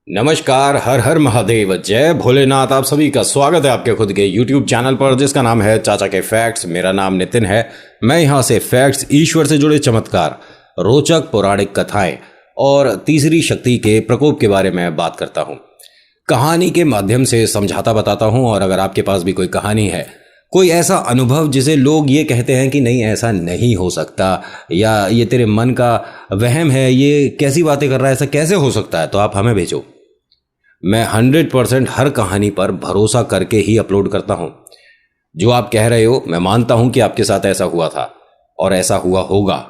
नमस्कार, हर हर महादेव, जय भोलेनाथ। आप सभी का स्वागत है आपके खुद के YouTube चैनल पर जिसका नाम है चाचा के फैक्ट्स। मेरा नाम नितिन है। मैं यहाँ से फैक्ट्स, ईश्वर से जुड़े चमत्कार, रोचक पौराणिक कथाएं और तीसरी शक्ति के प्रकोप के बारे में बात करता हूँ। कहानी के माध्यम से समझाता बताता हूँ। और अगर आपके पास भी कोई कहानी है, कोई ऐसा अनुभव जिसे लोग ये कहते हैं कि नहीं ऐसा नहीं हो सकता, या ये तेरे मन का वहम है, ये कैसी बातें कर रहा है, ऐसा कैसे हो सकता है, तो आप हमें भेजो। मैं 100% हर कहानी पर भरोसा करके ही अपलोड करता हूँ। जो आप कह रहे हो, मैं मानता हूँ कि आपके साथ ऐसा हुआ था और ऐसा हुआ होगा।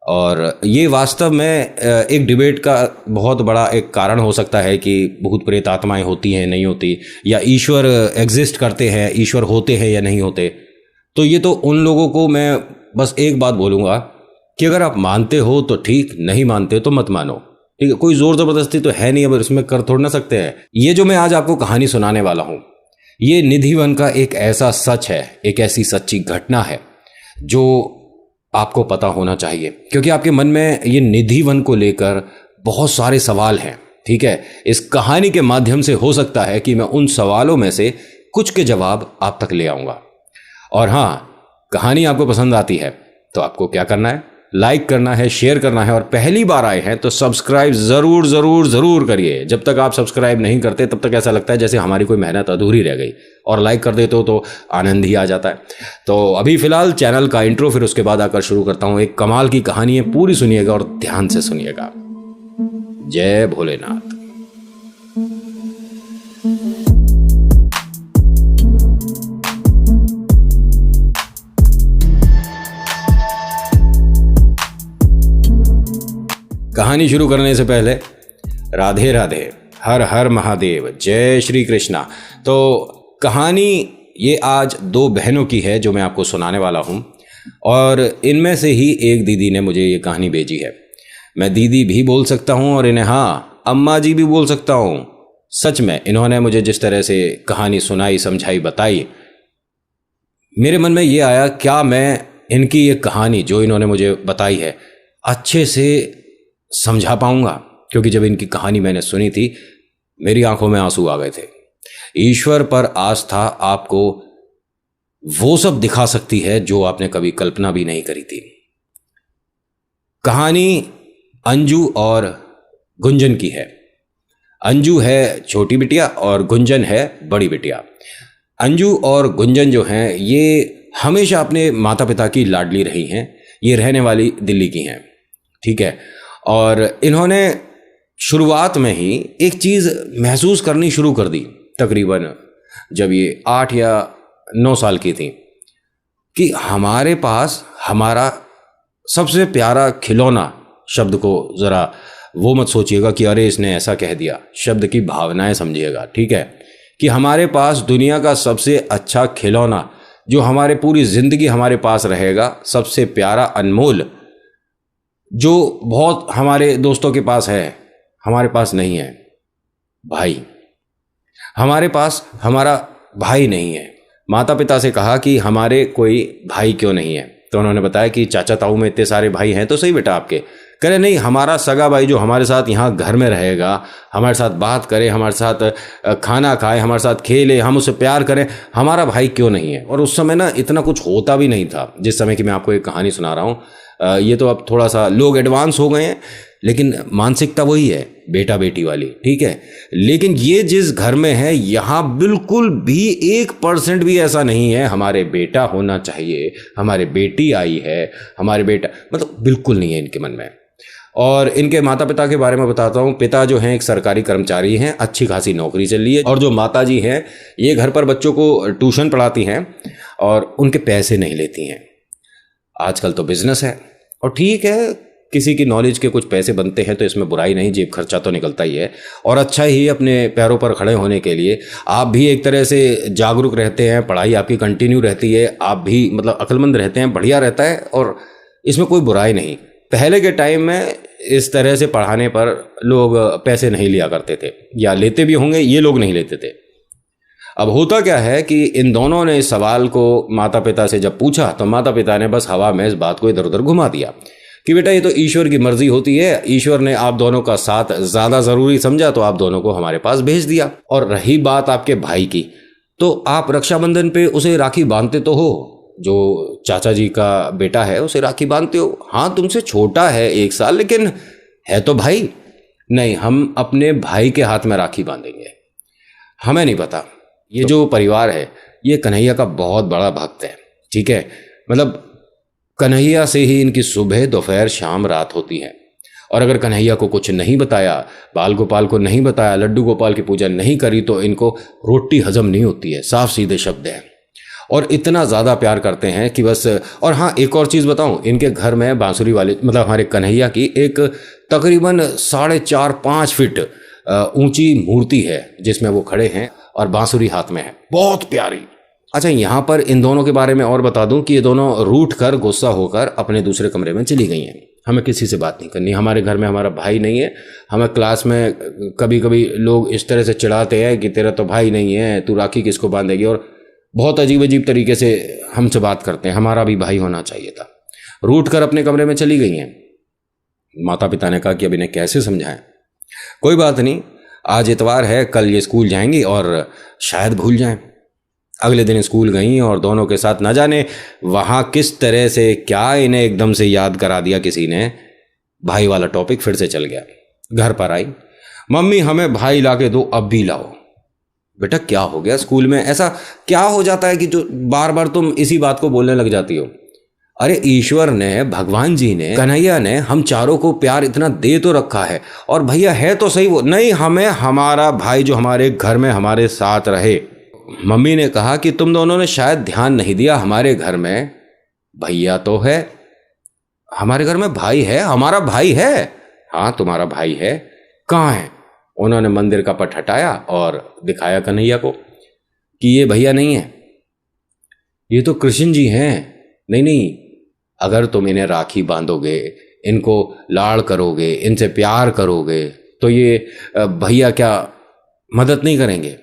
और ये वास्तव में एक डिबेट का बहुत बड़ा एक कारण हो सकता है कि भूत प्रेत आत्माएं होती हैं, नहीं होती, या ईश्वर एग्जिस्ट करते हैं, ईश्वर होते हैं या नहीं होते। तो ये तो उन लोगों को मैं बस एक बात बोलूँगा कि अगर आप मानते हो तो ठीक, नहीं मानते तो मत मानो। ठीक है, कोई जोर जबरदस्ती तो है नहीं, अब इसमें कर थोड़ ना सकते हैं। ये जो मैं आज आपको कहानी सुनाने वाला हूं, ये निधि वन का एक ऐसा सच है, एक ऐसी सच्ची घटना है जो आपको पता होना चाहिए, क्योंकि आपके मन में ये निधि वन को लेकर बहुत सारे सवाल हैं। ठीक है, इस कहानी के माध्यम से हो सकता है कि मैं उन सवालों में से कुछ के जवाब आप तक ले आऊंगा। और हाँ, कहानी आपको पसंद आती है तो आपको क्या करना है, लाइक करना है, शेयर करना है, और पहली बार आए हैं तो सब्सक्राइब जरूर जरूर जरूर करिए। जब तक आप सब्सक्राइब नहीं करते तब तक ऐसा लगता है जैसे हमारी कोई मेहनत अधूरी रह गई, और लाइक कर देते हो तो आनंद ही आ जाता है। तो अभी फिलहाल चैनल का इंट्रो, फिर उसके बाद आकर शुरू करता हूं। एक कमाल की कहानी है, पूरी सुनिएगा और ध्यान से सुनिएगा। जय भोलेनाथ। कहानी शुरू करने से पहले राधे राधे, हर हर महादेव, जय श्री कृष्णा। तो कहानी ये आज दो बहनों की है जो मैं आपको सुनाने वाला हूँ, और इनमें से ही एक दीदी ने मुझे ये कहानी भेजी है। मैं दीदी भी बोल सकता हूँ और इन्हें हाँ अम्मा जी भी बोल सकता हूँ। सच में इन्होंने मुझे जिस तरह से कहानी सुनाई, समझाई, बताई, मेरे मन में ये आया क्या मैं इनकी ये कहानी जो इन्होंने मुझे बताई है अच्छे से समझा पाऊंगा। क्योंकि जब इनकी कहानी मैंने सुनी थी, मेरी आंखों में आंसू आ गए थे। ईश्वर पर आस्था आपको वो सब दिखा सकती है जो आपने कभी कल्पना भी नहीं करी थी। कहानी अंजू और गुंजन की है। अंजू है छोटी बिटिया और गुंजन है बड़ी बिटिया। अंजू और गुंजन जो हैं ये हमेशा अपने माता पिता की लाडली रही हैं। ये रहने वाली दिल्ली की हैं। ठीक है, और इन्होंने शुरुआत में ही एक चीज़ महसूस करनी शुरू कर दी, तकरीबन जब ये 8 या 9 साल की थी, कि हमारे पास हमारा सबसे प्यारा खिलौना, शब्द को ज़रा वो मत सोचिएगा कि अरे इसने ऐसा कह दिया, शब्द की भावनाएं समझिएगा। ठीक है, कि हमारे पास दुनिया का सबसे अच्छा खिलौना जो हमारे पूरी ज़िंदगी हमारे पास रहेगा, सबसे प्यारा, अनमोल, जो बहुत हमारे दोस्तों के पास है, हमारे पास नहीं है। भाई, हमारे पास हमारा भाई नहीं है। माता पिता से कहा कि हमारे कोई भाई क्यों नहीं है, तो उन्होंने बताया कि चाचा ताऊ में इतने सारे भाई हैं। तो सही बेटा आपके, कह रहे नहीं, हमारा सगा भाई जो हमारे साथ यहाँ घर में रहेगा, हमारे साथ बात करे, हमारे साथ खाना खाए, हमारे साथ खेले, हम उससे प्यार करें, हमारा भाई क्यों नहीं है। और उस समय ना इतना कुछ होता भी नहीं था जिस समय की मैं आपको एक कहानी सुना रहा हूँ। ये तो अब थोड़ा सा लोग एडवांस हो गए हैं, लेकिन मानसिकता वही है, बेटा बेटी वाली। ठीक है, लेकिन ये जिस घर में है, यहाँ बिल्कुल भी 1% भी ऐसा नहीं है हमारे बेटा होना चाहिए, हमारे बेटी आई है, हमारे बेटा, मतलब बिल्कुल नहीं है इनके मन में। और इनके माता पिता के बारे में बताता हूँ। पिता जो हैं एक सरकारी कर्मचारी हैं, अच्छी खासी नौकरी चल रही है, और जो माता जी हैं ये घर पर बच्चों को ट्यूशन पढ़ाती हैं और उनके पैसे नहीं लेती हैं। आजकल तो बिजनेस है, और ठीक है, किसी की नॉलेज के कुछ पैसे बनते हैं तो इसमें बुराई नहीं, जेब खर्चा तो निकलता ही है। और अच्छा ही अपने पैरों पर खड़े होने के लिए आप भी एक तरह से जागरूक रहते हैं, पढ़ाई आपकी कंटिन्यू रहती है, आप भी मतलब अक्लमंद रहते हैं, बढ़िया रहता है, और इसमें कोई बुराई नहीं। पहले के टाइम में इस तरह से पढ़ाने पर लोग पैसे नहीं लिया करते थे, या लेते भी होंगे, ये लोग नहीं लेते थे। अब होता क्या है कि इन दोनों ने इस सवाल को माता पिता से जब पूछा तो माता पिता ने बस हवा में इस बात को इधर उधर घुमा दिया कि बेटा ये तो ईश्वर की मर्जी होती है, ईश्वर ने आप दोनों का साथ ज़्यादा ज़रूरी समझा तो आप दोनों को हमारे पास भेज दिया। और रही बात आपके भाई की, तो आप रक्षाबंधन पे उसे राखी बांधते तो हो, जो चाचा जी का बेटा है उसे राखी बांधते हो। हाँ तुमसे छोटा है 1 साल, लेकिन है तो भाई। नहीं, हम अपने भाई के हाथ में राखी बांधेंगे। हमें नहीं पता, ये जो परिवार है ये कन्हैया का बहुत बड़ा भक्त है, ठीक है। मतलब कन्हैया से ही इनकी सुबह दोपहर शाम रात होती है। और अगर कन्हैया को कुछ नहीं बताया, बाल गोपाल को नहीं बताया, लड्डू गोपाल की पूजा नहीं करी तो इनको रोटी हजम नहीं होती है, साफ सीधे शब्द हैं। और इतना ज़्यादा प्यार करते हैं कि बस। और हाँ, एक और चीज़ बताऊं, इनके घर में बांसुरी वाले मतलब हमारे कन्हैया की एक तकरीबन 4.5-5 फीट ऊंची मूर्ति है जिसमें वो खड़े हैं और बांसुरी हाथ में है, बहुत प्यारी। अच्छा, यहाँ पर इन दोनों के बारे में और बता दूं कि ये दोनों रूठ कर गुस्सा होकर अपने दूसरे कमरे में चली गई हैं। हमें किसी से बात नहीं करनी, हमारे घर में हमारा भाई नहीं है। हमें क्लास में कभी कभी लोग इस तरह से चिढ़ाते हैं कि तेरा तो भाई नहीं है, तू राखी किसको बांधेगी, और बहुत अजीब अजीब तरीके से हमसे बात करते हैं। हमारा भी भाई होना चाहिए था। रूठ कर अपने कमरे में चली गई हैं। माता पिता ने कहा कि अब इन्हें कैसे समझाएं। कोई बात नहीं, आज इतवार है, कल ये स्कूल जाएंगी और शायद भूल जाएं। अगले दिन स्कूल गई और दोनों के साथ न जाने वहाँ किस तरह से क्या इन्हें एकदम से याद करा दिया किसी ने। भाई वाला टॉपिक फिर से चल गया। घर पर आई, मम्मी हमें भाई ला के दो, अब भी लाओ। बेटा क्या हो गया, स्कूल में ऐसा क्या हो जाता है कि जो बार बार तुम इसी बात को बोलने लग जाती हो। अरे ईश्वर ने, भगवान जी ने, कन्हैया ने हम चारों को प्यार इतना दे तो रखा है, और भैया है तो सही वो। नहीं, हमें हमारा भाई जो हमारे घर में हमारे साथ रहे। मम्मी ने कहा कि तुम दोनों ने शायद ध्यान नहीं दिया, हमारे घर में भैया तो है, हमारे घर में भाई है, हमारा भाई है। हाँ तुम्हारा भाई है, कहाँ है? उन्होंने मंदिर का पट हटाया और दिखाया कन्हैया को कि ये भैया नहीं है, ये तो कृष्ण जी हैं। नहीं नहीं, अगर तुम इन्हें राखी बांधोगे, इनको लाड़ करोगे, इनसे प्यार करोगे, तो ये भैया क्या मदद नहीं करेंगे?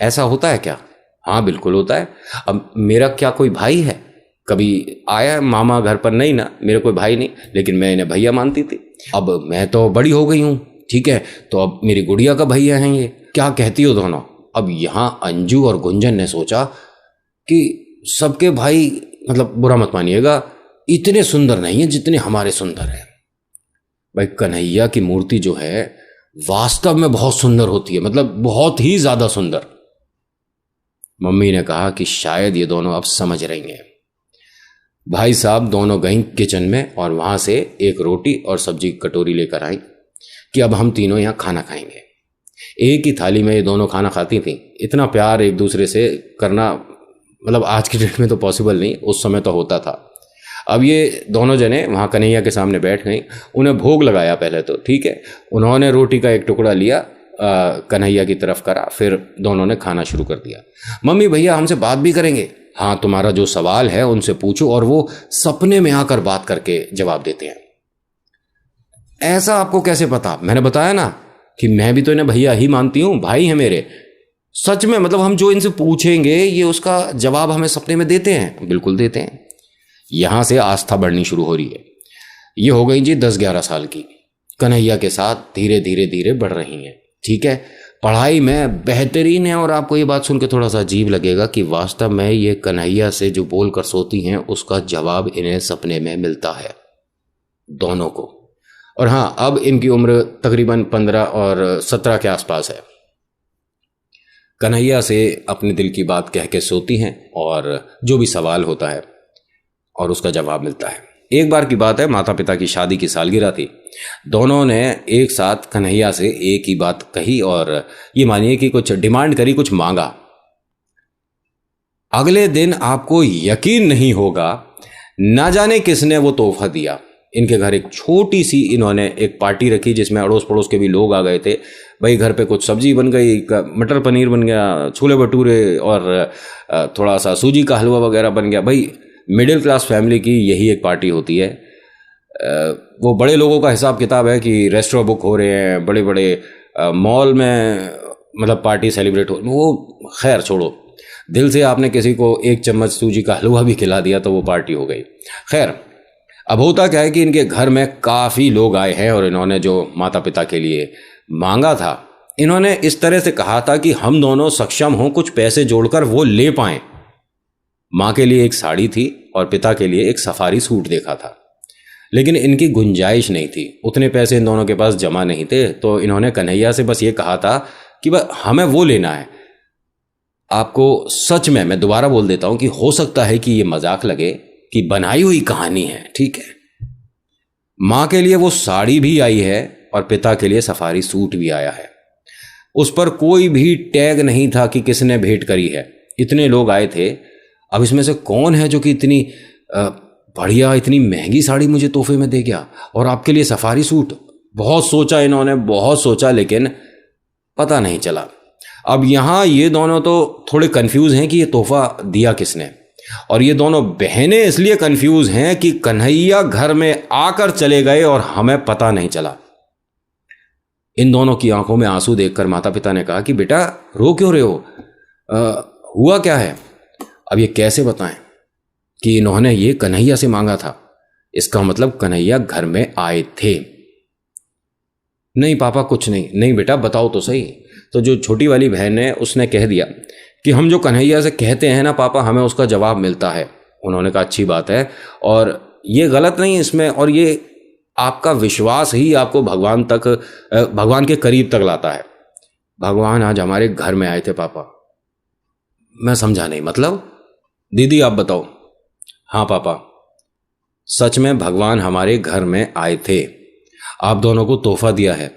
ऐसा होता है क्या? हाँ बिल्कुल होता है। अब मेरा क्या कोई भाई है? कभी आया मामा घर पर? नहीं ना, मेरे कोई भाई नहीं, लेकिन मैं इन्हें भैया मानती थी। अब मैं तो बड़ी हो गई हूँ, ठीक है, तो अब मेरी गुड़िया का भैया हैं ये। क्या कहती हो दोनों? अब यहाँ अंजू और गुंजन ने सोचा कि सबके भाई, मतलब बुरा मत मानिएगा, इतने सुंदर नहीं है जितने हमारे सुंदर हैं। भाई कन्हैया की मूर्ति जो है वास्तव में बहुत सुंदर होती है, मतलब बहुत ही ज्यादा सुंदर। मम्मी ने कहा कि शायद ये दोनों अब समझ रही हैं। भाई साहब दोनों गईं किचन में और वहां से एक रोटी और सब्जी की कटोरी लेकर आई कि अब हम तीनों यहाँ खाना खाएंगे। एक ही थाली में ये दोनों खाना खाती थीं। इतना प्यार एक दूसरे से करना, मतलब आज की डेट में तो पॉसिबल नहीं, उस समय तो होता था। अब ये दोनों जने वहाँ कन्हैया के सामने बैठ गई, उन्हें भोग लगाया पहले तो, ठीक है। उन्होंने रोटी का एक टुकड़ा लिया, कन्हैया की तरफ करा, फिर दोनों ने खाना शुरू कर दिया। मम्मी भैया हमसे बात भी करेंगे? हाँ, तुम्हारा जो सवाल है उनसे पूछो, और वो सपने में आकर बात करके जवाब देते हैं। ऐसा आपको कैसे पता? मैंने बताया ना कि मैं भी तो इन्हें भैया ही मानती हूँ, भाई है मेरे। सच में, मतलब हम जो इनसे पूछेंगे ये उसका जवाब हमें सपने में देते हैं। बिल्कुल देते हैं। यहां से आस्था बढ़नी शुरू हो रही है। ये हो गई जी 10-11 साल की, कन्हैया के साथ धीरे धीरे धीरे बढ़ रही हैं, ठीक है। पढ़ाई में बेहतरीन है, और आपको ये बात सुन के थोड़ा सा अजीब लगेगा कि वास्तव में ये कन्हैया से जो बोलकर सोती हैं उसका जवाब इन्हें सपने में मिलता है, दोनों को। और हाँ, अब इनकी उम्र तकरीबन 15 और 17 के आसपास है। कन्हैया से अपने दिल की बात कह के सोती हैं, और जो भी सवाल होता है और उसका जवाब मिलता है। एक बार की बात है, माता पिता की शादी की सालगिरह थी। दोनों ने एक साथ कन्हैया से एक ही बात कही, और ये मानिए कि कुछ डिमांड करी, कुछ मांगा। अगले दिन आपको यकीन नहीं होगा, ना जाने किसने वो तोहफा दिया। इनके घर एक छोटी सी इन्होंने एक पार्टी रखी जिसमें अड़ोस पड़ोस के भी लोग आ गए थे। भाई घर पे कुछ सब्जी बन गई, मटर पनीर बन गया, छोले भटूरे और थोड़ा सा सूजी का हलवा वगैरह बन गया। भाई मिडिल क्लास फैमिली की यही एक पार्टी होती है। वो बड़े लोगों का हिसाब किताब है कि रेस्टोरेंट बुक हो रहे हैं, बड़े बड़े मॉल में मतलब पार्टी सेलिब्रेट हो, वो खैर छोड़ो। दिल से आपने किसी को एक चम्मच सूजी का हलवा भी खिला दिया तो वो पार्टी हो गई। खैर अब होता क्या है कि इनके घर में काफ़ी लोग आए हैं और इन्होंने जो माता पिता के लिए मांगा था, इन्होंने इस तरह से कहा था कि हम दोनों सक्षम हों कुछ पैसे जोड़कर वो ले पाएं। माँ के लिए एक साड़ी थी और पिता के लिए एक सफारी सूट देखा था, लेकिन इनकी गुंजाइश नहीं थी, उतने पैसे इन दोनों के पास जमा नहीं थे। तो इन्होंने कन्हैया से बस ये कहा था कि बस हमें वो लेना है। आपको सच में मैं दोबारा बोल देता हूं कि हो सकता है कि ये मजाक लगे कि बनाई हुई कहानी है, ठीक है। माँ के लिए वो साड़ी भी आई है और पिता के लिए सफारी सूट भी आया है। उस पर कोई भी टैग नहीं था कि किसने भेंट करी है। इतने लोग आए थे, अब इसमें से कौन है जो कि इतनी बढ़िया इतनी महंगी साड़ी मुझे तोहफे में दे गया और आपके लिए सफारी सूट। बहुत सोचा इन्होंने, बहुत सोचा, लेकिन पता नहीं चला। अब यहाँ ये दोनों तो थोड़े कंफ्यूज हैं कि ये तोहफा दिया किसने, और ये दोनों बहनें इसलिए कंफ्यूज हैं कि कन्हैया घर में आकर चले गए और हमें पता नहीं चला। इन दोनों की आंखों में आंसू देखकर माता पिता ने कहा कि बेटा रो क्यों रहे हो, हुआ क्या है। अब ये कैसे बताएं कि इन्होंने ये कन्हैया से मांगा था, इसका मतलब कन्हैया घर में आए थे। नहीं पापा कुछ नहीं। नहीं बेटा बताओ तो सही। तो जो छोटी वाली बहन है उसने कह दिया कि हम जो कन्हैया से कहते हैं ना पापा, हमें उसका जवाब मिलता है। उन्होंने कहा अच्छी बात है और ये गलत नहीं इसमें, और ये आपका विश्वास ही आपको भगवान तक, भगवान के करीब तक लाता है। भगवान आज हमारे घर में आए थे पापा। मैं समझा नहीं, मतलब दीदी आप बताओ। हाँ पापा, सच में भगवान हमारे घर में आए थे, आप दोनों को तोहफा दिया है।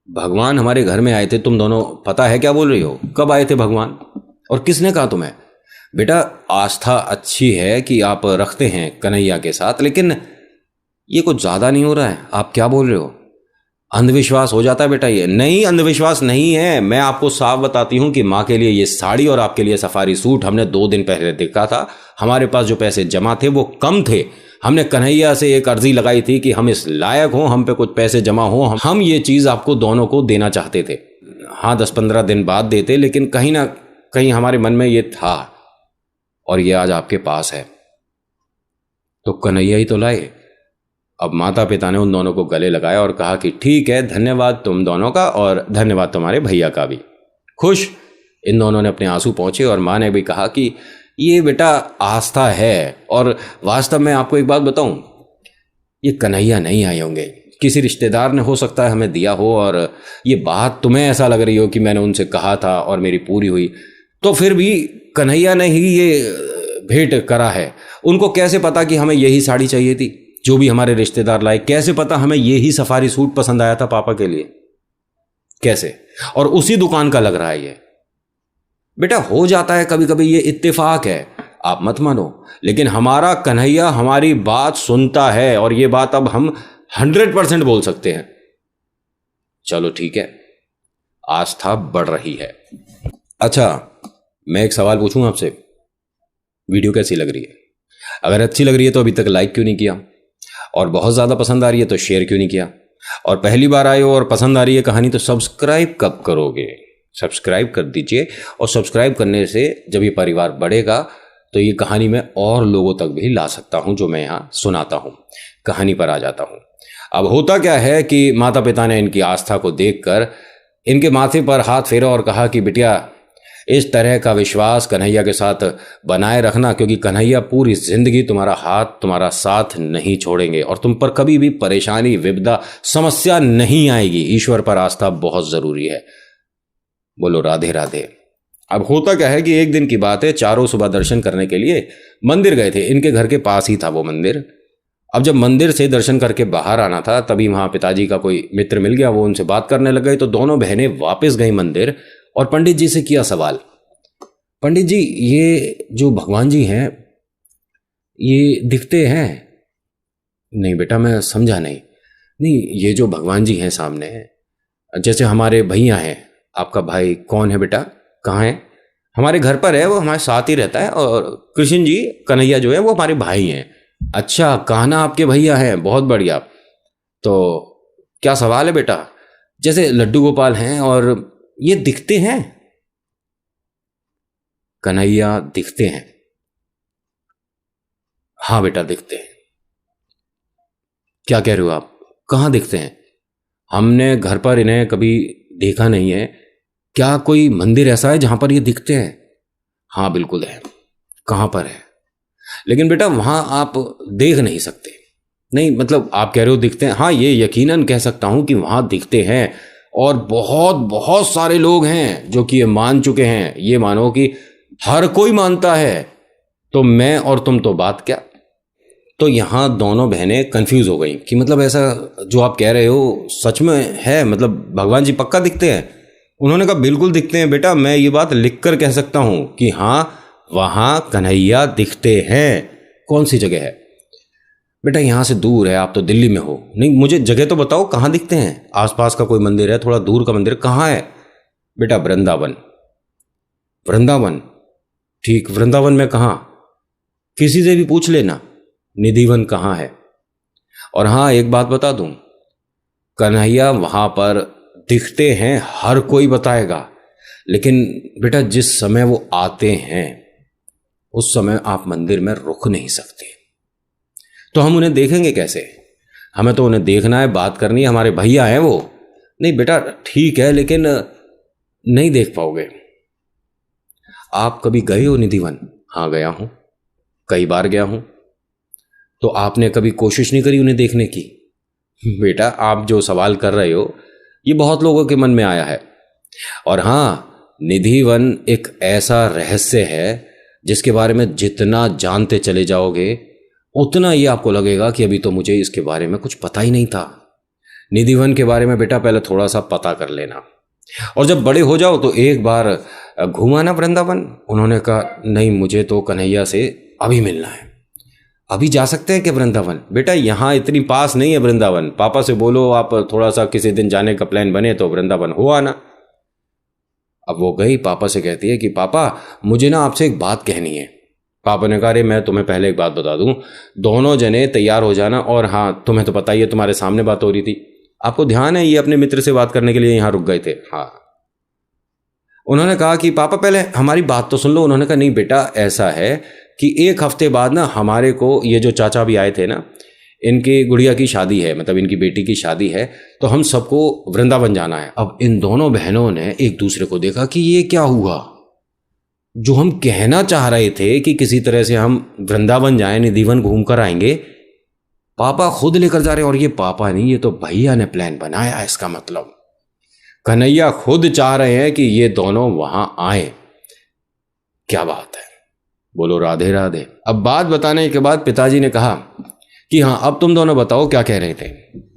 भगवान हमारे घर में आए थे, तुम दोनों पता है क्या बोल रही हो, कब आए थे भगवान और किसने कहा तुम्हें। बेटा आस्था अच्छी है कि आप रखते हैं कन्हैया के साथ, लेकिन ये कुछ ज़्यादा नहीं हो रहा है, आप क्या बोल रहे हो। अंधविश्वास हो जाता है बेटा ये। नहीं अंधविश्वास नहीं है, मैं आपको साफ बताती हूँ कि माँ के लिए ये साड़ी और आपके लिए सफारी सूट हमने 2 दिन पहले देखा था। हमारे पास जो पैसे जमा थे वो कम थे। हमने कन्हैया से एक अर्जी लगाई थी कि हम इस लायक हों, हम पे कुछ पैसे जमा हो, हम ये चीज़ आपको दोनों को देना चाहते थे। हाँ 10-15 दिन बाद देते, लेकिन कहीं ना कहीं हमारे मन में ये था और ये आज आपके पास है, तो कन्हैया ही तो लाए। अब माता पिता ने उन दोनों को गले लगाया और कहा कि ठीक है, धन्यवाद तुम दोनों का और धन्यवाद तुम्हारे भैया का भी। खुश इन दोनों ने अपने आंसू पहुंचे और माँ ने भी कहा कि ये बेटा आस्था है। और वास्तव में आपको एक बात बताऊं, ये कन्हैया नहीं आए होंगे, किसी रिश्तेदार ने हो सकता है हमें दिया हो, और ये बात तुम्हें ऐसा लग रही हो कि मैंने उनसे कहा था और मेरी पूरी हुई, तो फिर भी कन्हैया ने ही ये भेंट करा है। उनको कैसे पता कि हमें यही साड़ी चाहिए थी जो भी हमारे रिश्तेदार लाए, कैसे पता हमें यही सफारी सूट पसंद आया था पापा के लिए, कैसे, और उसी दुकान का लग रहा है ये। बेटा हो जाता है कभी कभी, ये इत्तेफाक है, आप मत मानो, लेकिन हमारा कन्हैया हमारी बात सुनता है और ये बात अब हम 100% बोल सकते हैं। चलो ठीक है, आस्था बढ़ रही है। अच्छा मैं एक सवाल पूछूं आपसे, वीडियो कैसी लग रही है। अगर अच्छी लग रही है तो अभी तक लाइक क्यों नहीं किया, और बहुत ज़्यादा पसंद आ रही है तो शेयर क्यों नहीं किया, और पहली बार आए हो और पसंद आ रही है कहानी तो सब्सक्राइब कब करोगे। सब्सक्राइब कर दीजिए, और सब्सक्राइब करने से जब ये परिवार बढ़ेगा तो ये कहानी मैं और लोगों तक भी ला सकता हूँ जो मैं यहाँ सुनाता हूँ। कहानी पर आ जाता हूँ। अब होता क्या है कि माता पिता ने इनकी आस्था को देखकर इनके माथे पर हाथ फेरा और कहा कि बिटिया इस तरह का विश्वास कन्हैया के साथ बनाए रखना, क्योंकि कन्हैया पूरी जिंदगी तुम्हारा हाथ तुम्हारा साथ नहीं छोड़ेंगे और तुम पर कभी भी परेशानी विपदा समस्या नहीं आएगी। ईश्वर पर आस्था बहुत जरूरी है। बोलो राधे राधे। अब होता क्या है कि एक दिन की बात है, चारों सुबह दर्शन करने के लिए मंदिर गए थे। इनके घर के पास ही था वो मंदिर। अब जब मंदिर से दर्शन करके बाहर आना था तभी वहां पिताजी का कोई मित्र मिल गया, वो उनसे बात करने लग गए। तो दोनों बहनें वापस गई मंदिर और पंडित जी से किया सवाल, पंडित जी ये जो भगवान जी हैं ये दिखते हैं। नहीं बेटा मैं समझा नहीं। नहीं ये जो भगवान जी हैं सामने, जैसे हमारे भैया हैं। आपका भाई कौन है बेटा, कहाँ है। हमारे घर पर है, वो हमारे साथ ही रहता है। और कृष्ण जी कन्हैया जो है वो हमारे भाई हैं। अच्छा कान्हा आपके भैया हैं, बहुत बढ़िया। तो क्या सवाल है बेटा। जैसे लड्डू गोपाल हैं और ये दिखते हैं। कन्हैया दिखते हैं। हाँ बेटा दिखते हैं। क्या कह रहे हो आप? कहाँ दिखते हैं? हमने घर पर इन्हें कभी देखा नहीं है। क्या कोई मंदिर ऐसा है जहां पर ये दिखते हैं? हाँ बिल्कुल है। कहाँ पर है? लेकिन बेटा वहां आप देख नहीं सकते। नहीं मतलब आप कह रहे हो दिखते हैं, हाँ ये यकीनन कह सकता हूं कि वहां दिखते हैं। और बहुत बहुत सारे लोग हैं जो कि ये मान चुके हैं। ये मानो कि हर कोई मानता है। तो मैं और तुम तो बात क्या। तो यहां दोनों बहनें कंफ्यूज हो गई कि मतलब ऐसा जो आप कह रहे हो सच में है, मतलब भगवान जी पक्का दिखते हैं? उन्होंने कहा बिल्कुल दिखते हैं बेटा, मैं ये बात लिख कर कह सकता हूं कि हाँ वहां कन्हैया दिखते हैं। कौन सी जगह है? बेटा यहाँ से दूर है, आप तो दिल्ली में हो। नहीं मुझे जगह तो बताओ कहाँ दिखते हैं। आसपास का कोई मंदिर है, थोड़ा दूर का मंदिर कहाँ है? बेटा वृंदावन। वृंदावन? ठीक, वृंदावन में कहाँ? किसी से भी पूछ लेना निधिवन कहाँ है। और हाँ एक बात बता दूं, कन्हैया वहां पर दिखते हैं, हर कोई बताएगा। लेकिन बेटा जिस समय वो आते हैं उस समय आप मंदिर में रुक नहीं सकते। तो हम उन्हें देखेंगे कैसे? हमें तो उन्हें देखना है, बात करनी है, हमारे भैया हैं वो। नहीं बेटा ठीक है लेकिन नहीं देख पाओगे। आप कभी गए हो निधिवन? हाँ गया हूं, कई बार गया हूं। तो आपने कभी कोशिश नहीं करी उन्हें देखने की? बेटा आप जो सवाल कर रहे हो ये बहुत लोगों के मन में आया है। और हाँ निधिवन एक ऐसा रहस्य है जिसके बारे में जितना जानते चले जाओगे उतना ये आपको लगेगा कि अभी तो मुझे इसके बारे में कुछ पता ही नहीं था। निधिवन के बारे में बेटा पहले थोड़ा सा पता कर लेना, और जब बड़े हो जाओ तो एक बार घुमाना वृंदावन। उन्होंने कहा नहीं मुझे तो कन्हैया से अभी मिलना है। अभी जा सकते हैं क्या वृंदावन? बेटा यहाँ इतनी पास नहीं है वृंदावन। पापा से बोलो आप थोड़ा सा किसी दिन जाने का प्लान बने तो वृंदावन हो आना। अब वो गई, पापा से कहती है कि पापा मुझे ना आपसे एक बात कहनी है। पापा ने कहा अरे मैं तुम्हें पहले एक बात बता दूं, दोनों जने तैयार हो जाना। और हाँ तुम्हें तो पता ही है, तुम्हारे सामने बात हो रही थी, आपको ध्यान है ये अपने मित्र से बात करने के लिए यहाँ रुक गए थे। हाँ उन्होंने कहा कि पापा पहले हमारी बात तो सुन लो। उन्होंने कहा नहीं बेटा ऐसा है कि एक हफ्ते बाद ना हमारे को ये जो चाचा भी आए थे ना, इनकी गुड़िया की शादी है, मतलब इनकी बेटी की शादी है, तो हम सबको वृंदावन जाना है। अब इन दोनों बहनों ने एक दूसरे को देखा कि ये क्या हुआ। जो हम कहना चाह रहे थे कि किसी तरह से हम वृंदावन जाएं, निधिवन घूम कर आएंगे, पापा खुद लेकर जा रहे। और ये पापा नहीं, ये तो भैया ने प्लान बनाया। इसका मतलब कन्हैया खुद चाह रहे हैं कि ये दोनों वहां आए। क्या बात है, बोलो राधे राधे। अब बात बताने के बाद पिताजी ने कहा कि हाँ अब तुम दोनों बताओ क्या कह रहे थे।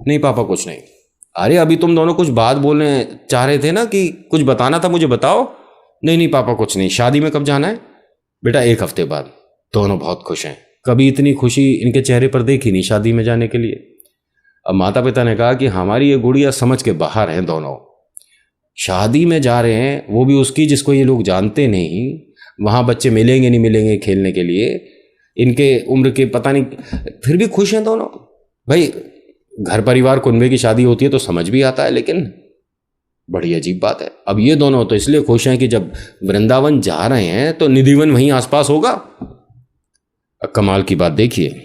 नहीं पापा कुछ नहीं। अरे अभी तुम दोनों कुछ बात बोलने चाह रहे थे ना, कि कुछ बताना था, मुझे बताओ। नहीं नहीं पापा कुछ नहीं। शादी में कब जाना है? बेटा एक हफ्ते बाद। दोनों बहुत खुश हैं, कभी इतनी खुशी इनके चेहरे पर देखी नहीं शादी में जाने के लिए। अब माता पिता ने कहा कि हमारी ये गुड़िया समझ के बाहर हैं, दोनों शादी में जा रहे हैं, वो भी उसकी जिसको ये लोग जानते नहीं। वहां बच्चे मिलेंगे नहीं मिलेंगे खेलने के लिए, इनके उम्र के पता नहीं, फिर भी खुश हैं दोनों। भाई घर परिवार कुनबे की शादी होती है तो समझ भी आता है, लेकिन बड़ी अजीब बात है। अब ये दोनों तो इसलिए खुश हैं कि जब वृंदावन जा रहे हैं तो निधिवन वहीं आसपास होगा। अब कमाल की बात देखिए,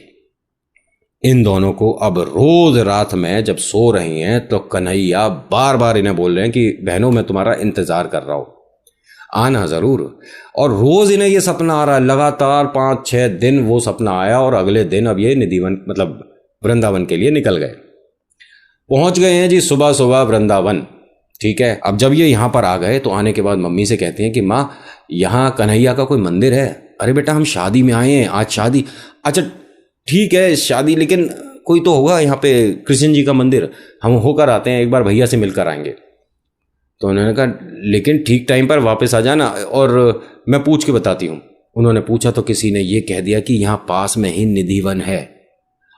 इन दोनों को अब रोज रात में जब सो रही हैं तो कन्हैया बार बार इन्हें बोल रहे हैं कि बहनों मैं तुम्हारा इंतजार कर रहा हूं, आना जरूर। और रोज इन्हें ये सपना आ रहा है, लगातार 5-6 दिन वो सपना आया। और अगले दिन अब ये निधिवन मतलब वृंदावन के लिए निकल गए। पहुंच गए हैं जी सुबह सुबह वृंदावन। ठीक है, अब जब ये यहाँ पर आ गए तो आने के बाद मम्मी से कहते हैं कि माँ यहाँ कन्हैया का कोई मंदिर है? अरे बेटा हम शादी में आए हैं, आज शादी। अच्छा ठीक है शादी, लेकिन कोई तो होगा यहाँ पे कृष्ण जी का मंदिर, हम होकर आते हैं, एक बार भैया से मिलकर आएंगे। तो उन्होंने कहा लेकिन ठीक टाइम पर वापस आ जाना, और मैं पूछ के बताती हूँ। उन्होंने पूछा तो किसी ने ये कह दिया कि यहाँ पास में ही निधिवन है।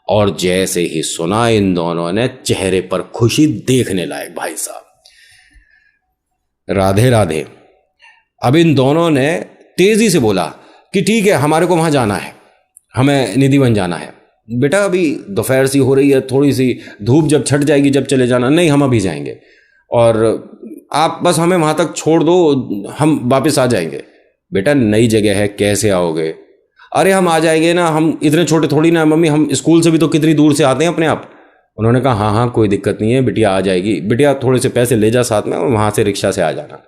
और जैसे ही सुना इन दोनों ने चेहरे पर खुशी देखने लायक, भाई साहब राधे राधे। अब इन दोनों ने तेजी से बोला कि ठीक है हमारे को वहां जाना है, हमें निधिवन जाना है। बेटा अभी दोपहर सी हो रही है, थोड़ी सी धूप जब छट जाएगी जब चले जाना। नहीं हम अभी जाएंगे, और आप बस हमें वहां तक छोड़ दो, हम वापस आ जाएंगे। बेटा नई जगह है, कैसे आओगे? अरे हम आ जाएंगे ना, हम इतने छोटे थोड़ी ना मम्मी, हम स्कूल से भी तो कितनी दूर से आते हैं अपने आप। उन्होंने कहा हाँ हाँ कोई दिक्कत नहीं है, बिटिया आ जाएगी, बिटिया थोड़े से पैसे ले जा साथ में और वहाँ से रिक्शा से आ जाना।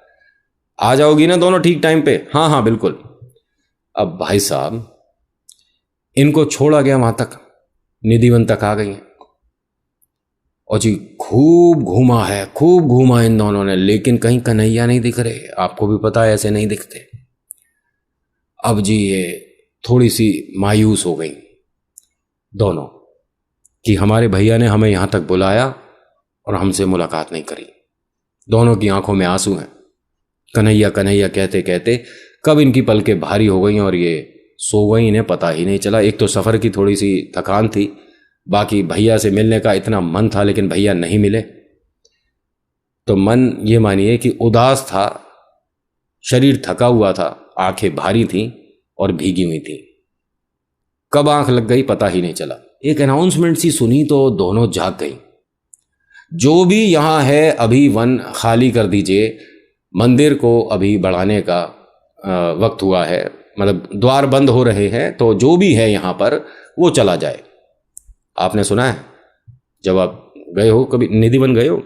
आ जाओगी ना दोनों ठीक टाइम पे? हाँ हाँ बिल्कुल। अब भाई साहब इनको छोड़ा गया वहाँ तक, निधिवन तक आ गई हैं और जी खूब घूमा है, खूब घूमा इन दोनों ने, लेकिन कहीं कन्हैया नहीं दिख रहे। आपको भी पता है ऐसे नहीं दिखते। अब जी ये थोड़ी सी मायूस हो गई दोनों कि हमारे भैया ने हमें यहाँ तक बुलाया और हमसे मुलाकात नहीं करी। दोनों की आंखों में आंसू हैं। कन्हैया कन्हैया कहते कहते कब इनकी पलकें भारी हो गई और ये सो गई, इन्हें पता ही नहीं चला। एक तो सफ़र की थोड़ी सी थकान थी, बाकी भैया से मिलने का इतना मन था, लेकिन भैया नहीं मिले तो मन ये मानिए कि उदास था, शरीर थका हुआ था, आंखें भारी थीं और भीगी हुई थीं। कब आंख लग गई पता ही नहीं चला। एक अनाउंसमेंट सी सुनी तो दोनों जाग गई। जो भी यहाँ है अभी वन खाली कर दीजिए, मंदिर को अभी बढ़ाने का वक्त हुआ है, मतलब द्वार बंद हो रहे हैं, तो जो भी है यहाँ पर वो चला जाए। आपने सुना है जब आप गए हो कभी निधिवन गए हो?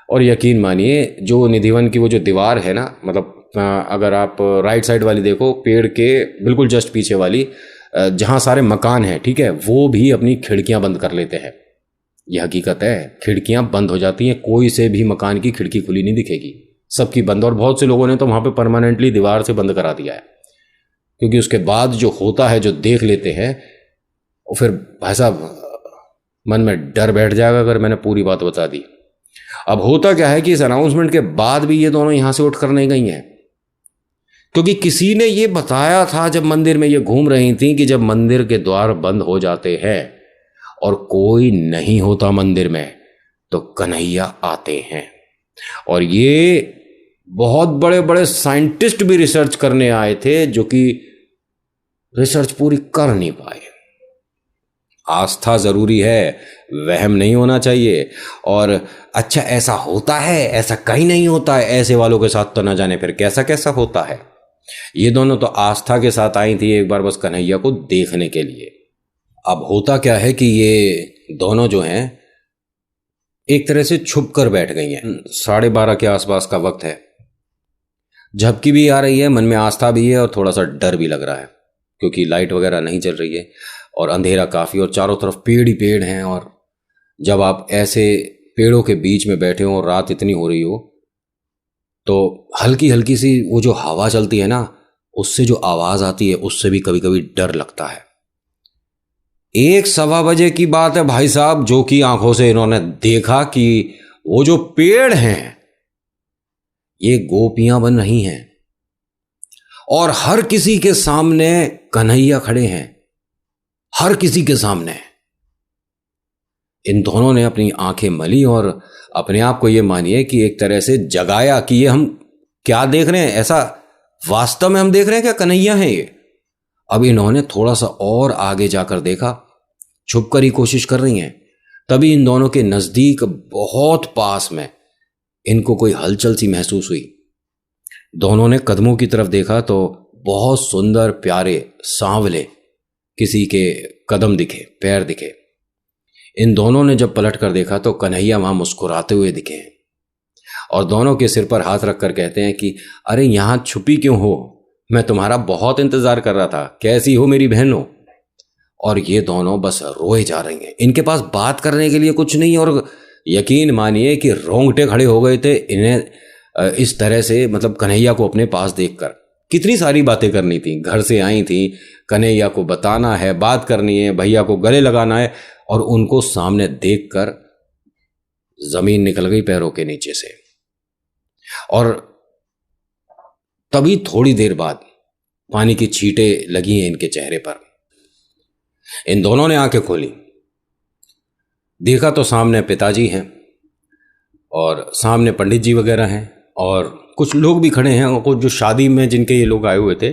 और यकीन मानिए जो निधिवन की वो जो दीवार है ना, मतलब अगर आप राइट साइड वाली देखो, पेड़ के बिल्कुल जस्ट पीछे वाली जहाँ सारे मकान हैं, ठीक है, वो भी अपनी खिड़कियाँ बंद कर लेते हैं। यह हकीकत है, खिड़कियाँ बंद हो जाती हैं, कोई से भी मकान की खिड़की खुली नहीं दिखेगी, सबकी बंद। और बहुत से लोगों ने तो वहाँ पे परमानेंटली दीवार से बंद करा दिया है, क्योंकि उसके बाद जो होता है, जो देख लेते हैं, और फिर भाई साहब मन में डर बैठ जाएगा अगर मैंने पूरी बात बता दी। अब होता क्या है कि इस अनाउंसमेंट के बाद भी ये दोनों यहाँ से उठ कर नहीं गई हैं, क्योंकि किसी ने ये बताया था जब मंदिर में ये घूम रही थी कि जब मंदिर के द्वार बंद हो जाते हैं और कोई नहीं होता मंदिर में तो कन्हैया आते हैं। और ये बहुत बड़े बड़े साइंटिस्ट भी रिसर्च करने आए थे, जो कि रिसर्च पूरी कर नहीं पाए। आस्था जरूरी है, वहम नहीं होना चाहिए। और अच्छा ऐसा होता है, ऐसा कहीं नहीं होता है, ऐसे वालों के साथ तो न जाने फिर कैसा कैसा होता है। ये दोनों तो आस्था के साथ आई थी एक बार बस कन्हैया को देखने के लिए। अब होता क्या है कि ये दोनों जो हैं एक तरह से छुप कर बैठ गई हैं। 12:30 के आसपास का वक्त है, झपकी भी आ रही है, मन में आस्था भी है और थोड़ा सा डर भी लग रहा है, क्योंकि लाइट वगैरह नहीं चल रही है और अंधेरा काफ़ी, और चारों तरफ पेड़ ही पेड़ हैं। और जब आप ऐसे पेड़ों के बीच में बैठे हो और रात इतनी हो रही हो, तो हल्की हल्की सी वो जो हवा चलती है ना, उससे जो आवाज़ आती है, उससे भी कभी कभी डर लगता है। 1-1:15 बजे की बात है भाई साहब, जो कि आंखों से इन्होंने देखा कि वो जो पेड़ हैं ये गोपियां बन रही हैं और हर किसी के सामने कन्हैया खड़े हैं, हर किसी के सामने। इन दोनों ने अपनी आंखें मली और अपने आप को ये मानिए कि एक तरह से जगाया कि ये हम क्या देख रहे हैं, ऐसा वास्तव में हम देख रहे हैं क्या कन्हैया है ये। अब इन्होंने थोड़ा सा और आगे जाकर देखा, छुप कर ही कोशिश कर रही हैं। तभी इन दोनों के नजदीक बहुत पास में इनको कोई हलचल सी महसूस हुई। दोनों ने कदमों की तरफ देखा तो बहुत सुंदर प्यारे सांवले किसी के कदम दिखे, पैर दिखे। इन दोनों ने जब पलट कर देखा तो कन्हैया वहां मुस्कुराते हुए दिखे और दोनों के सिर पर हाथ रखकर कहते हैं कि अरे यहां छुपी क्यों हो, मैं तुम्हारा बहुत इंतजार कर रहा था, कैसी हो मेरी बहनों। और ये दोनों बस रोए जा रही हैं, इनके पास बात करने के लिए कुछ नहीं। और यकीन मानिए कि रोंगटे खड़े हो गए थे इन्हें इस तरह से, मतलब कन्हैया को अपने पास देखकर। कितनी सारी बातें करनी थी, घर से आई थी, कन्हैया को बताना है, बात करनी है, भैया को गले लगाना है, और उनको सामने देखकर जमीन निकल गई पैरों के नीचे से। और तभी थोड़ी देर बाद पानी की छींटें लगी हैं इनके चेहरे पर। इन दोनों ने आंखें खोली, देखा तो सामने पिताजी हैं और सामने पंडित जी वगैरह हैं और कुछ लोग भी खड़े हैं, और कुछ जो शादी में जिनके ये लोग आए हुए थे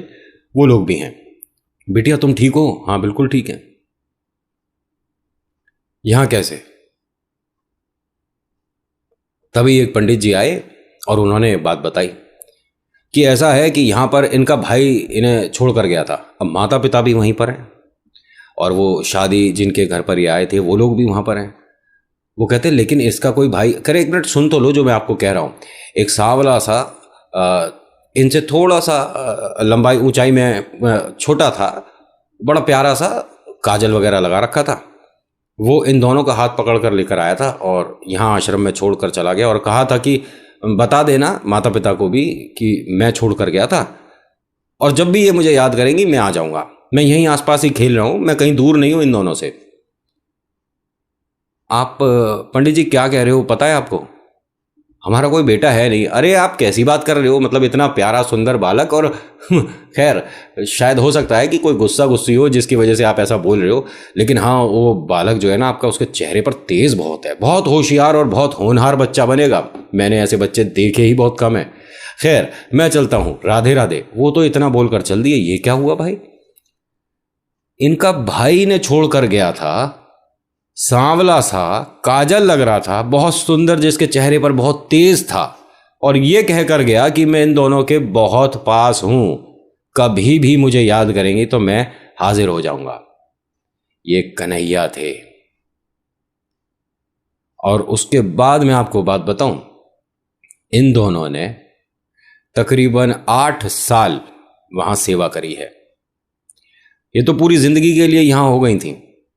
वो लोग भी हैं। बिटिया तुम ठीक हो? हाँ बिल्कुल ठीक है। यहां कैसे? तभी एक पंडित जी आए और उन्होंने बात बताई कि ऐसा है कि यहां पर इनका भाई इन्हें छोड़ कर गया था, अब माता पिता भी वहीं पर हैं और वो शादी जिनके घर पर ये आए थे वो लोग भी वहां पर हैं। वो कहते लेकिन इसका कोई भाई, करे एक मिनट सुन तो लो जो मैं आपको कह रहा हूँ। एक सांवला सा इनसे थोड़ा सा लंबाई ऊंचाई में छोटा था, बड़ा प्यारा सा, काजल वगैरह लगा रखा था। वो इन दोनों का हाथ पकड़ कर लेकर आया था और यहाँ आश्रम में छोड़ कर चला गया और कहा था कि बता देना माता पिता को भी कि मैं छोड़ कर गया था, और जब भी ये मुझे याद करेंगी मैं आ जाऊँगा। मैं यहीं आसपास ही खेल रहा हूँ, मैं कहीं दूर नहीं हूँ इन दोनों से। आप पंडित जी क्या कह रहे हो, पता है आपको? हमारा कोई बेटा है नहीं। अरे आप कैसी बात कर रहे हो, मतलब इतना प्यारा सुंदर बालक, और खैर शायद हो सकता है कि कोई गुस्सा गुस्सी हो जिसकी वजह से आप ऐसा बोल रहे हो, लेकिन हाँ वो बालक जो है ना आपका, उसके चेहरे पर तेज बहुत है, बहुत होशियार और बहुत होनहार बच्चा बनेगा। मैंने ऐसे बच्चे देखे ही बहुत कम है। खैर मैं चलता हूँ, राधे राधे। वो तो इतना बोलकर चल दिए। ये क्या हुआ भाई, इनका भाई ने छोड़ कर गया था, सांवला सा, काजल लग रहा था, बहुत सुंदर, जिसके चेहरे पर बहुत तेज था, और ये कहकर गया कि मैं इन दोनों के बहुत पास हूं, कभी भी मुझे याद करेंगी तो मैं हाजिर हो जाऊंगा। ये कन्हैया थे। और उसके बाद मैं आपको बात बताऊं, इन दोनों ने तकरीबन 8 साल वहां सेवा करी है। ये तो पूरी जिंदगी के लिए यहां हो गई थी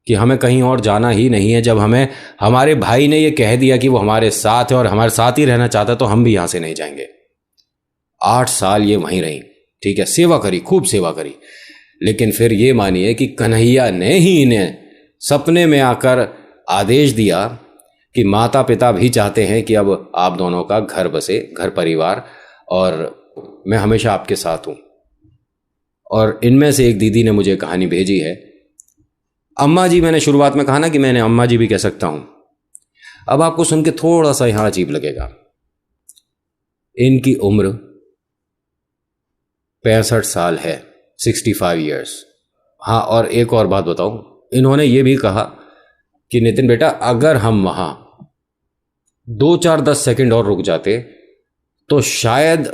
कि हमें कहीं और जाना ही नहीं है। जब हमें हमारे भाई ने ये कह दिया कि वो हमारे साथ है और हमारे साथ ही रहना चाहता, तो हम भी यहां से नहीं जाएंगे। 8 साल ये वहीं रही, ठीक है, सेवा करी, खूब सेवा करी। लेकिन फिर ये मानिए कि कन्हैया ने ही इन्हें सपने में आकर आदेश दिया कि माता पिता भी चाहते हैं कि अब आप दोनों का घर बसे, घर परिवार, और मैं हमेशा आपके साथ हूं। और इनमें से एक दीदी ने मुझे कहानी भेजी है। अम्मा जी, मैंने शुरुआत में कहा ना कि मैंने अम्मा जी भी कह सकता हूं। अब आपको सुन के थोड़ा सा यहां अजीब लगेगा। इनकी उम्र 65 साल है, 65 ईयर्स। हाँ, और एक और बात बताऊं, इन्होंने ये भी कहा कि नितिन बेटा, अगर हम वहां 2-4-10 सेकंड और रुक जाते तो शायद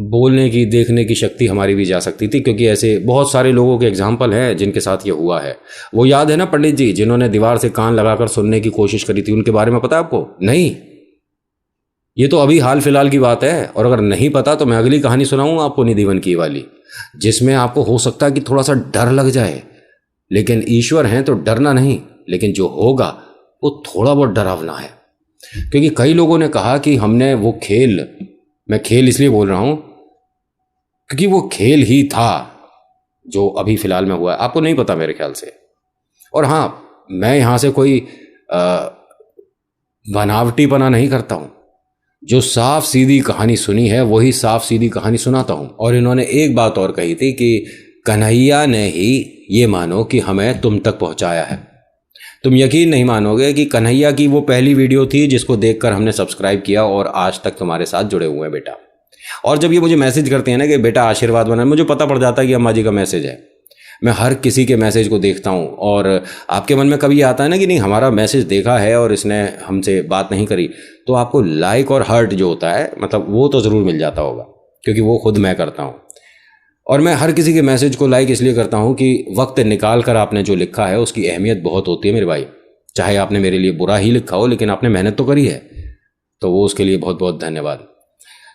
बोलने की, देखने की शक्ति हमारी भी जा सकती थी, क्योंकि ऐसे बहुत सारे लोगों के एग्जाम्पल हैं जिनके साथ ये हुआ है। वो याद है ना पंडित जी, जिन्होंने दीवार से कान लगाकर सुनने की कोशिश करी थी, उनके बारे में पता है आपको? नहीं, ये तो अभी हाल फिलहाल की बात है। और अगर नहीं पता तो मैं अगली कहानी सुनाऊंगा आपको, निधि वन की वाली, जिसमें आपको हो सकता है कि थोड़ा सा डर लग जाए। लेकिन ईश्वर हैं तो डरना नहीं, लेकिन जो होगा वो थोड़ा बहुत डरावना है। क्योंकि कई लोगों ने कहा कि हमने वो खेल, मैं खेल इसलिए बोल रहा हूं क्योंकि वो खेल ही था जो अभी फिलहाल में हुआ है, आपको नहीं पता मेरे ख्याल से। और हाँ, मैं यहां से कोई बनावटीपना नहीं करता हूं, जो साफ सीधी कहानी सुनी है वही साफ सीधी कहानी सुनाता हूं। और इन्होंने एक बात और कही थी कि कन्हैया ने ही, ये मानो कि हमें तुम तक पहुंचाया है। तुम यकीन नहीं मानोगे कि कन्हैया की वो पहली वीडियो थी जिसको देखकर हमने सब्सक्राइब किया और आज तक तुम्हारे साथ जुड़े हुए हैं बेटा। और जब ये मुझे मैसेज करते हैं ना कि बेटा आशीर्वाद बना, मुझे पता पड़ जाता है कि अम्मा जी का मैसेज है। मैं हर किसी के मैसेज को देखता हूँ। और आपके मन में कभी आता है ना कि नहीं, हमारा मैसेज देखा है और इसने हमसे बात नहीं करी, तो आपको लाइक और हर्ट जो होता है, मतलब वो तो ज़रूर मिल जाता होगा, क्योंकि वो खुद मैं करता हूँ। और मैं हर किसी के मैसेज को लाइक इसलिए करता हूँ कि वक्त निकाल कर आपने जो लिखा है उसकी अहमियत बहुत होती है मेरे भाई। चाहे आपने मेरे लिए बुरा ही लिखा हो, लेकिन आपने मेहनत तो करी है, तो वो उसके लिए बहुत बहुत धन्यवाद।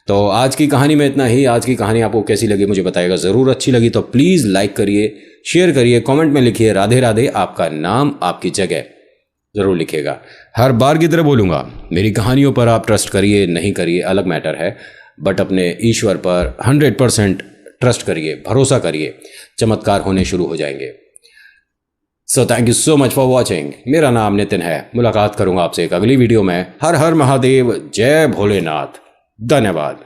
तो आज की कहानी में इतना ही। आज की कहानी आपको कैसी लगी मुझे बताइएगा ज़रूर। अच्छी लगी तो प्लीज़ लाइक करिए, शेयर करिए, कमेंट में लिखिए राधे राधे, आपका नाम, आपकी जगह ज़रूर लिखिएगा। हर बार की तरह बोलूँगा, मेरी कहानियों पर आप ट्रस्ट करिए नहीं करिए अलग मैटर है, बट अपने ईश्वर पर 100% ट्रस्ट करिए, भरोसा करिए, चमत्कार होने शुरू हो जाएंगे। So thank you so much for watching. मेरा नाम नितिन है। मुलाकात करूंगा आपसे एक अगली वीडियो में। हर हर महादेव, जय भोलेनाथ, धन्यवाद।